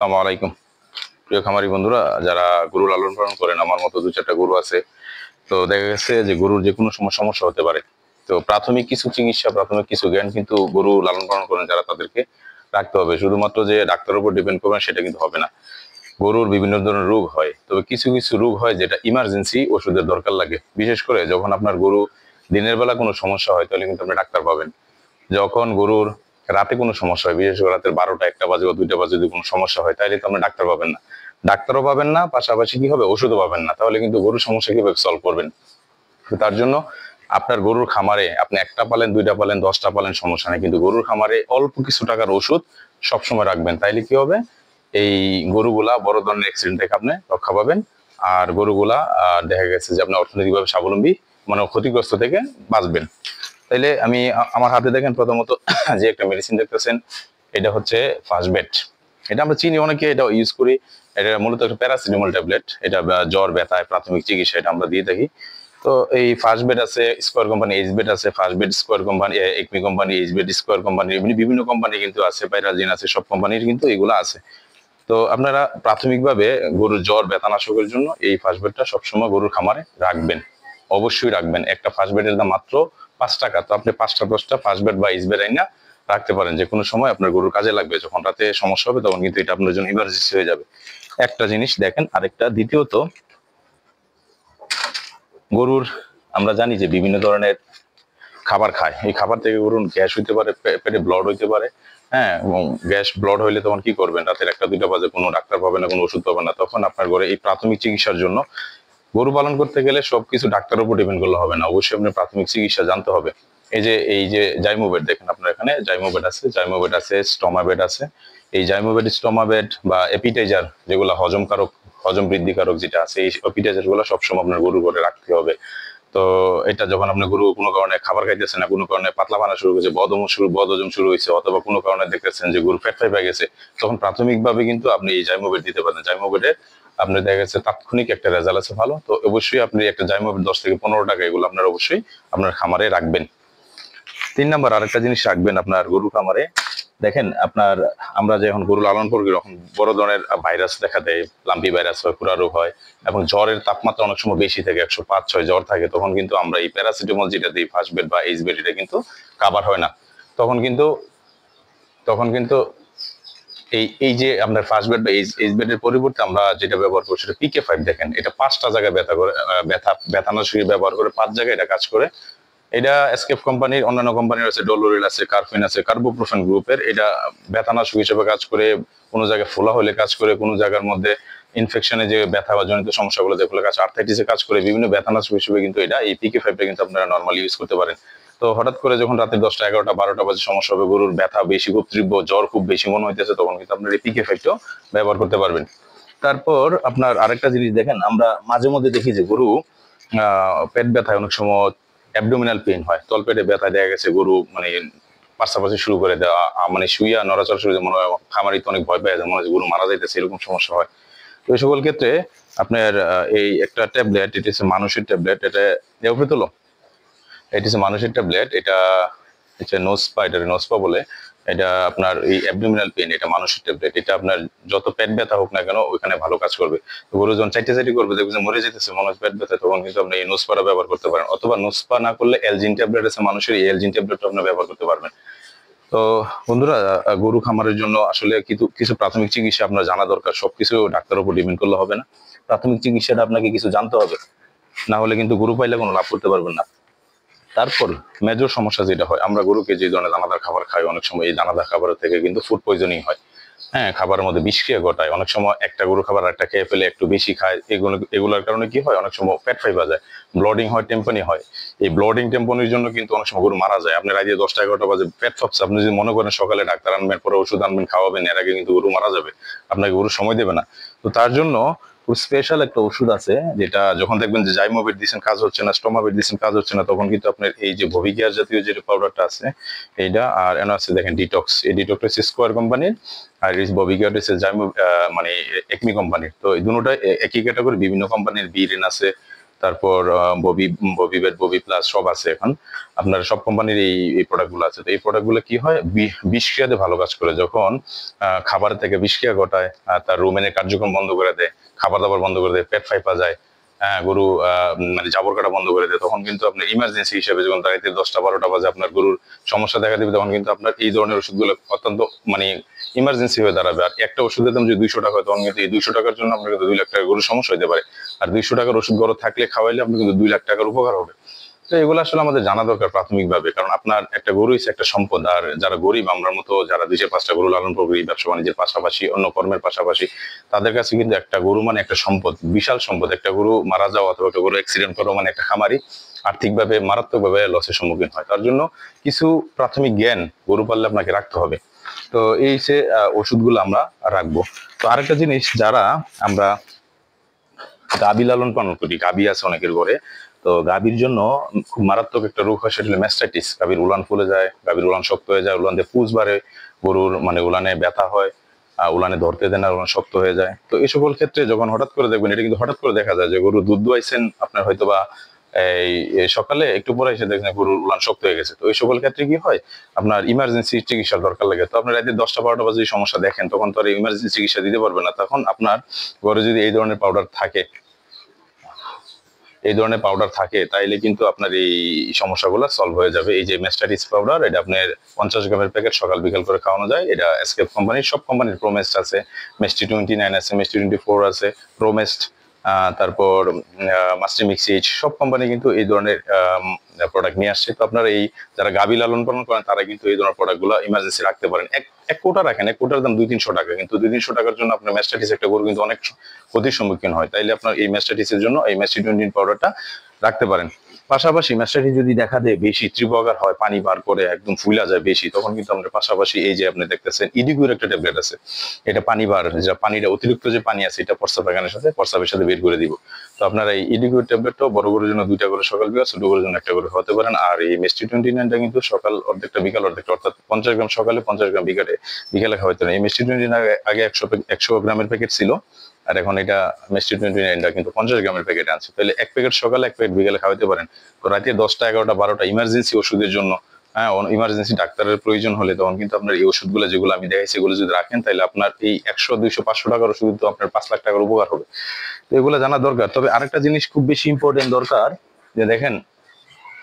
আসসালামু আলাইকুম। প্রিয় খামারি বন্ধুরা, যারা গরু লালন পালন করেন, আমার মতো দু চারটা গরু আছে। তো দেখা গেছে যে গরুর যে কোনো সময় সমস্যা হতে পারে। তো প্রাথমিক কিছু চিকিৎসা, প্রাথমিক কিছু জ্ঞান কিন্তু গরু লালন পালন করেন যারা, তাদেরকে রাখতে হবে। শুধুমাত্র যে ডাক্তারের উপর ডিপেন্ড করবেন সেটা কিন্তু হবে না। গরুর বিভিন্ন ধরনের রোগ হয়, তবে কিছু কিছু রোগ হয় যেটা ইমার্জেন্সি ওষুধের দরকার লাগে। বিশেষ করে যখন আপনার গরু দিনের বেলা কোনো সমস্যা হয়, তাহলে কিন্তু আপনি ডাক্তার পাবেন। যখন গরুর রাতে কোনো সমস্যা হয়, বিশেষ করে রাতের 12টা 1টা বাজে বা 2টা বাজে যদি কোনো সমস্যা হয়, তাহলে তো আপনি ডাক্তার পাবেন না। ডাক্তারও পাবেন না, পাশাপাশি কি হবে, ওষুধও পাবেন না। তাহলে কিন্তু গরুর সমস্যা কিভাবে সলভ করবেন? তো তার জন্য আপনার গরুর খামারে আপনি একটা পালেন, 2টা পালেন, 10টা পালেন, সমস্যা নেই, কিন্তু গরুর খামারে অল্প কিছু টাকার ওষুধ সবসময় রাখবেন। তাইলে কি হবে, এই গরুগুলা বড় ধরনের অ্যাক্সিডেন্ট থেকে আপনি রক্ষা পাবেন। আর গরুগুলা দেখা গেছে যে আপনি অর্থনৈতিকভাবে স্বাবলম্বী, মানে ক্ষতিগ্রস্ত থেকে বাঁচবেন। তাইলে আমি আমার হাতে দেখেন প্রথমত যে একটা মেডিসিন দেখতেছেন, এটা হচ্ছে ফার্স্ট বেড। এটা আমরা চিনি, অনেকে এটা ইউজ করি। এটা মূলত একটা প্যারাসিটামল ট্যাবলেট। এটা জ্বর ব্যথায় প্রাথমিক চিকিৎসা এটা আমরা দিয়ে থাকি। তো এই ফার্স্ট বেড আছে, স্কোয়ার কোম্পানি, এইচ বেড আছে, first bed square company, Acme company, H bed square company, এমনি বিভিন্ন কোম্পানি কিন্তু আছে, পাইরাজিন আছে, সব কোম্পানির কিন্তু এগুলো আছে। তো আপনারা প্রাথমিকভাবে গরুর জ্বর ব্যথানাশকের জন্য এই ফার্স্ট বেডটা সবসময় গরুর খামারে রাখবেন। অবশ্যই রাখবেন। একটা ফার্স্ট বেডের দাম মাত্র 5 টাকা। তো আপনি 5টা 10টা ফার্স্ট বেড বা ইসবেড আইনা রাখতে পারেন। যে কোনো সময় আপনার গরুর কাজে লাগবে, যখন রাতে সমস্যা হবে তখন কিন্তু এটা আপনার জন্য ইমার্জেন্সি হয়ে যাবে। একটা জিনিস দেখেন। আরেকটা, দ্বিতীয়ত, গরুর আমরা জানি যে বিভিন্ন ধরনের খাবার খায়। এই খাবার থেকে গরুর গ্যাস হইতে পারে, পেটে ব্লড হইতে পারে। হ্যাঁ, এবং গ্যাস ব্লড হইলে তখন কি করবেন? রাতের 1টা 2টা বাজে কোনো ডাক্তার পাবেন না, কোনো ওষুধ পাবেন না। তখন আপনার ঘরে এই প্রাথমিক চিকিৎসার জন্য গরু পালন করতে গেলে সবকিছু ডাক্তারের উপর ডিপেন্ড করলে হবে না, অবশ্যই আপনার প্রাথমিক চিকিৎসা জানতে হবে। এই যে জাইমোবেড দেখেন, আপনার এখানে জাইমোবেড আছে, জাইমোবেড আছে, স্টমাবেড আছে। এই জাইমোবেড, স্টমাবেড বা এপিটাইজার, যেগুলো হজমকারক, হজম বৃদ্ধিকারক যেটা আছে, এই এপিটাইজার গুলো সবসময় আপনার গরুর ঘরে রাখতে হবে। তো এটা যখন আপনার গরু কোনো কারণে খাবার খাইতেছে না, কোনো কারণে পাতলা পানা শুরু হয়েছে, বদহজম শুরু হয়েছে, অথবা কোনো কারণে দেখতেছেন যে গরু ফ্যাট ফাইভ হয়ে গেছে, তখন প্রাথমিকভাবে কিন্তু আপনি এই জাইমোবেড দিতে পারেন। জাইমোবেডের আপনার দেখা গেছে তাৎক্ষণিক একটা রেজাল্ট আছে ভালো। তো অবশ্যই আপনি একটা জাইমোবেড 10 থেকে 15 টাকা এগুলো আপনার অবশ্যই আপনার খামারে রাখবেন। 3 নাম্বার আরেকটা জিনিস রাখবেন আপনার গরু খামারে। দেখেন আপনার, আমরা যখন গরু লালন করি তখন বড় ধরনের ভাইরাস দেখা দেয়, লাম্পি ভাইরাস হয়, খুরা রোগ হয়, এবং জ্বরের তাপমাত্রা অনেক সময় বেশি থাকে, 105-106 জ্বর থাকে। তখন কিন্তু আমরা এই প্যারাসিটামল যেটা দিই, ফার্স্ট বেড বা এইচ বেড, এটা কিন্তু কাভার হয় না। তখন কিন্তু তখন কিন্তু এই এই যে আপনার ফার্স্ট বেড বা এইচ বেডের পরিবর্তে আমরা যেটা ব্যবহার করছি সেটা PK5। দেখেন, এটা 5টা জায়গায় ব্যথা করে, ব্যথানাশক ব্যবহার করে 5 জায়গায় এটা কাজ করে। এটা এসকেপ কোম্পানির, অন্যান্য কোম্পানির আছে, ডলোরিল আছে, কার্ফিন আছে, কার্বোপ্রোফেন গ্রুপের। এটা ব্যথানাশক হিসেবে কাজ করে, কোনো জায়গায় ফোলা হলে কাজ করে, কোনো জায়গার মধ্যে ইনফেকশনে যে ব্যথা বা জনিত সমস্যাগুলো দেখলে কাজ, আর্থাইটিসে কাজ করে, বিভিন্ন ব্যথানাশক হিসেবে কিন্তু এটা, এই PK5টা কিন্তু আপনারা নর্মালি ইউজ করতে পারেন। তো হঠাৎ করে যখন রাতে 10টা 11টা 12টা বাজে সমস্যা হবে, গরুর ব্যথা বেশি, খুব তীব্র জ্বর খুব বেশি মনে হইতেছে, তখন কিন্তু আপনার এই PK5টাও ব্যবহার করতে পারবেন। তারপর আপনার আরেকটা জিনিস দেখেন, আমরা মাঝে মধ্যে দেখি যে গরু পেট ব্যথায় অনেক সময় অ্যাবডোমিনাল পেইন হয়, তলপেটে ব্যথা, দেখা গেছে গরু মানে পাশাপাশি শুরু করে দেওয়া, মানে শুইয়া নড়াচড়া শুরু, মনে হয় খামারি তো অনেক ভয় পায়, মনে হয় গরু মারা যাইতেছে, এরকম সমস্যা হয়। তো এই সকল ক্ষেত্রে আপনার এই একটা ট্যাবলেট, এটা হচ্ছে মানুষের ট্যাবলেট, এটা নেওফিতলো, এটা হচ্ছে মানুষের ট্যাবলেট। এটা হচ্ছে নোসপা, এটা নোসপা বলে। এটা আপনার এই অ্যাবডোমিনাল পেইন, এটা মানুষের ট্যাবলেট। এটা আপনার যত পেট ব্যথা হোক না কেন, ওইখানে ভালো কাজ করবে। তো গরু যখন চাইটি করবে, দেখবে যে মরে যেতেছে, মনে হচ্ছে পেট ব্যথা, তখন কিন্তু আপনি এই নোসপাটা ব্যবহার করতে পারেন। অথবা নোসপা না করলে এলজিন ট্যাবলেট আছে মানুষের, এই এলজিন ট্যাবলেটটা আপনি ব্যবহার করতে পারবেন। তো বন্ধুরা, গরু খামারের জন্য আসলে কিছু কিছু প্রাথমিক চিকিৎসা আপনার জানা দরকার। সবকিছু ডাক্তারের উপর ডিপেন্ড করলে হবে না, প্রাথমিক চিকিৎসাটা আপনাকে কিছু জানতে হবে, না হলে কিন্তু গরু পাইলে কোনো লাভ করতে পারবেন না। তারপর মেজর সমস্যা যেটা হয়, আমরা গরুকে যে ধরনের দানাদার খাবার খাই, অনেক সময় এই দানাদার খাবার থেকে কিন্তু ফুড পয়জনিং হয়। হ্যাঁ, খাবারের মধ্যে বিষক্রিয়া ঘটায়। অনেক সময় একটা গরু খাবার একটা খেয়ে ফেলে, একটু বেশি খায়, এগুলোর কারণে কি হয়, অনেক সময় ফ্যাট ফাইবার যায়, ব্লডিং হয়, টেম্পানি হয়। এই ব্লডিং টেম্পানির জন্য কিন্তু অনেক সময় গরু মারা যায়। আপনি রাতে 10টা 11টা বাজে পেট ফাঁপছে, আপনি যদি মনে করেন সকালে ডাক্তার আনবেন, পরে ওষুধ আনবেন, খাওয়াবেন, এর আগে কিন্তু গরু মারা যাবে, আপনাকে গরু সময় দেবে না। তো তার জন্য স্পেশাল একটা ওষুধ আছে, যেটা যখন দেখবেন যে জাইমোবেট দিচ্ছেন কাজ হচ্ছে না, স্টোমাবেট দিচ্ছেন কাজ হচ্ছে না, তখন কিন্তু আপনার এই যে ভবিকিয়ার জাতীয় যে পাউডারটা আছে এইটা, আর এনে আছে দেখেন ডিটক্স, এই ডিটক্স হচ্ছে স্কোয়ার কোম্পানির, আর এই ববিকিয়ার হচ্ছে মানে একমি কোম্পানির। তো এই দুটোটা একই ক্যাটাগরি, বিভিন্ন কোম্পানির, বিরেন আছে, তারপর ববি ববি ববি প্লাস সব আছে এখন আপনার সব কোম্পানির এই প্রোডাক্টগুলো আছে। তো এই প্রোডাক্টগুলো কি হয়, বিষক্রিয়াতে ভালো কাজ করে। যখন খাবার থেকে বিষক্রিয়া ঘটায়, তার রুমেনের কার্যক্রম বন্ধ করে দেয়, খাবার দাবার বন্ধ করে দেয়, পেট ফাইপা যায়, গরু মানে জাবর কাটা বন্ধ করে দেয়, তখন কিন্তু আপনার ইমার্জেন্সি হিসেবে যখন রাতে 10টা 12টা বাজে আপনার গরুর সমস্যা দেখা দেবে, তখন কিন্তু আপনার এই ধরনের ওষুধগুলো অত্যন্ত মানে ইমার্জেন্সি হয়ে দাঁড়াবে। আর একটা ওষুধের দাম যদি 200 টাকা হয়, তখন কিন্তু এই 200 টাকার জন্য আপনার কিন্তু 2 লাখ টাকা গরুর সমস্যা হতে পারে। আর 200 টাকার ওষুধ ঘরে থাকলে খাওয়াইলে আপনার কিন্তু 2 লাখ টাকার উপকার হবে। তো এগুলো আসলে আমাদের জানা দরকার প্রাথমিকভাবে, কারণ আপনার একটা গরু হচ্ছে একটা সম্পদ। আর যারা গরিব, আমরা মতো যারা 2-5টা গরু লালন করি ব্যবসা বাণিজ্যের পাশাপাশি, অন্য কর্মের পাশাপাশি, তাদের কাছে কিন্তু একটা গরু মানে একটা সম্পদ, বিশাল সম্পদ। একটা গরু মারা যাওয়া অথবা একটা গরু অ্যাক্সিডেন্ট করা মানে একটা খামারি আর্থিকভাবে মারাত্মকভাবে লসের সম্মুখীন হয়। তার জন্য কিছু প্রাথমিক জ্ঞান গরু পাললে আপনাকে রাখতে হবে। তো এই যে ওষুধগুলো আমরা রাখবো। তো আরেকটা জিনিস, যারা আমরা গাভী লালন পালন করি, গাভী আছে অনেকের ঘরে, তো গাভীর জন্য খুব মারাত্মক একটা রোগ হয়, সেটা হলো ম্যাস্টাইটিস। গাভীর উলান ফুলে যায়, গাভীর উলান শক্ত হয়ে যায়, উলান দিয়ে পুজ বাড়ে, গরুর মানে উলানে ব্যথা হয়, উলানে ধরতে দেয় না, উলান শক্ত হয়ে যায়। তো এই সকল ক্ষেত্রে যখন হঠাৎ করে দেখবেন, এটা কিন্তু হঠাৎ করে দেখা যায় যে গরু দুধ দুয়াইছেন আপনার হয়তো বা এই সকালে, একটু পরে এসে দেখছেন গরুর উলান শক্ত হয়ে গেছে। তো এই সকল ক্ষেত্রে কি হয়, আপনার ইমার্জেন্সি চিকিৎসার দরকার লাগে। তো আপনার রাতে 10টা 12টা বাজে সমস্যা দেখেন, তখন তো আর ইমার্জেন্সি চিকিৎসা দিতে পারবে না। তখন আপনার ঘরে যদি এই ধরনের পাউডার থাকে, তাইলে কিন্তু আপনার এই সমস্যাগুলো সলভ হয়ে যাবে। এই যে মেস্টাটিস পাউডার, এটা আপনার 50 গ্রামের প্যাকেট, সকাল বিকাল করে খাওয়ানো যায়। এটা এসকেপ কোম্পানির, সব কোম্পানির প্রোমেস্ট আছে, মেস্টি 29 আছে, মেস্টি 24 আছে, প্রোমেস্ট, তারপর মাস্টিমিক্সিচ, সব কোম্পানি কিন্তু এই ধরনের প্রোডাক্ট নিয়ে আসছে। তো আপনারা এই যারা গাভী লালন পালন করেন, তারা কিন্তু এই ধরনের প্রোডাক্টগুলো ইমার্জেন্সি রাখতে পারেন। এক কোটা রাখেন, এক কোটার দাম 200-300 টাকা, কিন্তু 200-300 টাকার জন্য আপনার ম্যাস্টাটিস একটা গরু কিন্তু অনেক ক্ষতির সম্মুখীন হয়। তাইলে আপনার এই ম্যাস্টাটিসের জন্য এই ম্যাস্টি 20 পাউডারটা রাখতে পারেন। পাশাপাশি ম্যাস্টাটিস যদি দেখা দেয় বেশি ত্রিপ্রকার হয়, পানি বার করে একদম ফুলা যায় বেশি, তখন কিন্তু আমরা পাশাপাশি এই যে আপনি দেখতেছেন ইডিকুর একটা ট্যাবলেট আছে, এটা পানি বার, যেটা পানিটা অতিরিক্ত যে পানি আছে, এটা প্রস্রাব পায়খানার সাথে প্রস্রাবের সাথে বের করে দিব। তো আপনারা এই ইডিকুর ট্যাবলেটটাও বড় গরুর জন্য 2টা করে সকাল বিকাল, ছোট গরুর জন্য একটা করে হতে পারেন। আর এই মেস্টি 29টা কিন্তু সকাল অর্ধেকটা বিকাল অর্ধেকটা, অর্থাৎ 50 গ্রাম সকালে 50 গ্রাম বিকালে খাওয়াতে পারেন। এই মেস্টি 29 আগে 100 গ্রামের প্যাকেট ছিল, আর এখন এটা মেস্টি 29টা কিন্তু 50 গ্রামের প্যাকেটে আছে। তাহলে এক প্যাকেট সকালে, এক প্যাকেট বিকালে খাওয়াতে পারেন। তো রাতে 10টা 11টা 12টা ইমার্জেন্সি ওষুধের জন্য, হ্যাঁ, ইমার্জেন্সি ডাক্তারের প্রয়োজন হলে, তখন কিন্তু আপনার এই ওষুধগুলো যেগুলো আমি দেখাইছি, এগুলো যদি রাখেন, তাহলে আপনার এই 100 200 500 টাকার ওষুধ তো আপনার 5 লাখ টাকার উপকার হবে। তো এগুলো জানা দরকার। তবে আরেকটা জিনিস খুব বেশি ইম্পর্টেন্ট দরকার, যে দেখেন,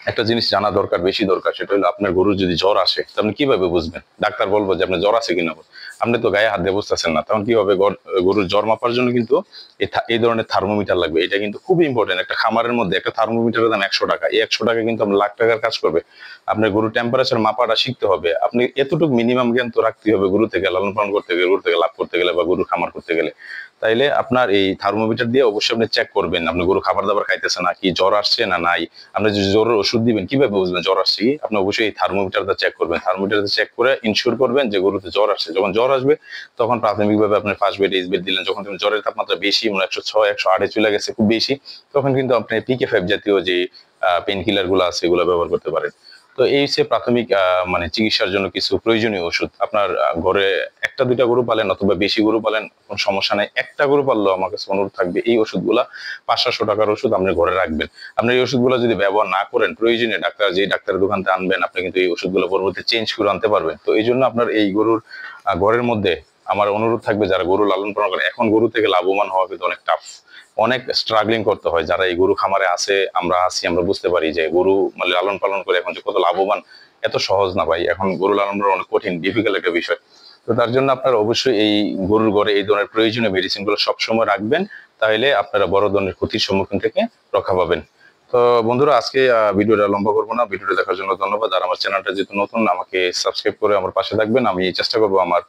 একটা জিনিস জানা দরকার, বেশি দরকার, সেটা হলো আপনার গরুর যদি জ্বর আসে, তো আপনি কিভাবে বুঝবেন? ডাক্তার বলবো যে আপনার জ্বর আছে কিনা, আপনি তো গায়ে হাত দিয়ে বুঝতেছেন না, তখন কি হবে? গরুর জ্বর মাপার জন্য কিন্তু এই ধরনের থার্মোমিটার লাগবে। এটা কিন্তু খুবই ইম্পর্টেন্ট। একটা খামারের মধ্যে একটা থার্মোমিটারের দাম 100 টাকা। এই 100 টাকা কিন্তু আপনার লাখ টাকার কাজ করবে। আপনার গরুর টেম্পারেচার মাপাটা শিখতে হবে। আপনি এতটুকু মিনিমাম জ্ঞান তো রাখতেই হবে গরু থেকে লালন পালন করতে গেলে, গরু থেকে লাভ করতে গেলে, বা গরুর খামার করতে গেলে। তাইলে আপনার এই থার্মোমিটার দিয়ে অবশ্যই আপনি চেক করবেন আপনি গরু খাবার দাবার খাইতেছে না কি, জ্বর আসছে না নাই। আপনি যদি জ্বরের ওষুধ দিবেন, কিভাবে বুঝবেন জ্বর আসছে কি? আপনি অবশ্যই এই থার্মোমিটারটা চেক করবেন। থার্মোমিটারটা চেক করে ইনশিওর করবেন যে গরুতে জ্বর আসছে। যখন জ্বর আসবে, তখন প্রাথমিকভাবে আপনি ফার্স্ট বেড, ইস বেড দিলেন। যখন জ্বরের তাপমাত্রা বেশি, 106 108 চলে গেছে, খুব বেশি, তখন কিন্তু আপনি PK5 জাতীয় যে পেন কিলার গুলো আছে, এগুলো ব্যবহার করতে পারেন। তো এই হচ্ছে প্রাথমিক মানে চিকিৎসার জন্য কিছু প্রয়োজনীয় ওষুধ। আপনার ঘরে 1টা 2টা গরু পালেন অথবা বেশি গরু পালেন, কোনো সমস্যা নাই। একটা গরু পাললেও আমার কাছে অনুরোধ থাকবে, এই ওষুধগুলা 500-700 টাকার ওষুধ আপনি ঘরে রাখবেন। আপনি এই ওষুধগুলো যদি ব্যবহার না করেন, প্রয়োজনে ডাক্তারের দোকান থেকে আনবেন, আপনি কিন্তু এই ওষুধগুলো পরবর্তী চেঞ্জ করে আনতে পারবেন। তো এই জন্য আপনার এই গরুর ঘরের মধ্যে আমার অনুরোধ থাকবে, যারা গরু লালন পালন করেন, এখন গরু থেকে লাভবান হওয়া কিন্তু অনেক টাফ, অনেক স্ট্রাগলিং করতে হয়। যারা এই গরু খামারে আছে, আমরা আছি, আমরা বুঝতে পারি যে গরু মানে লালন পালন করে এখন যে কত লাভবান, এত সহজ না ভাই। এখন গরু লালন পালন অনেক কঠিন, ডিফিকাল্ট একটা বিষয়। তো তার জন্য আপনারা অবশ্যই এই গরুর ঘরে এই ধরনের প্রয়োজনীয় মেডিসিন গুলো সবসময় রাখবেন, তাহলে আপনারা বড় ধরনের ক্ষতির সম্মুখীন থেকে রক্ষা পাবেন। তো বন্ধুরা, আজকে ভিডিওটা লম্বা করবো না। ভিডিওটা দেখার জন্য ধন্যবাদ। আর আমার চ্যানেলটা যেহেতু নতুন, আমাকে সাবস্ক্রাইব করে আমার পাশে থাকবেন। আমি চেষ্টা করবো আমার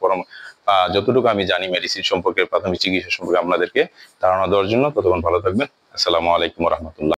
যতটুকু আমি জানি মেডিসিন সম্পর্কে, প্রাথমিক চিকিৎসা সম্পর্কে আপনাদেরকে ধারণা দেওয়ার জন্য। ততক্ষণ ভালো থাকবেন। আসসালামু আলাইকুম রহমতুল্লাহ।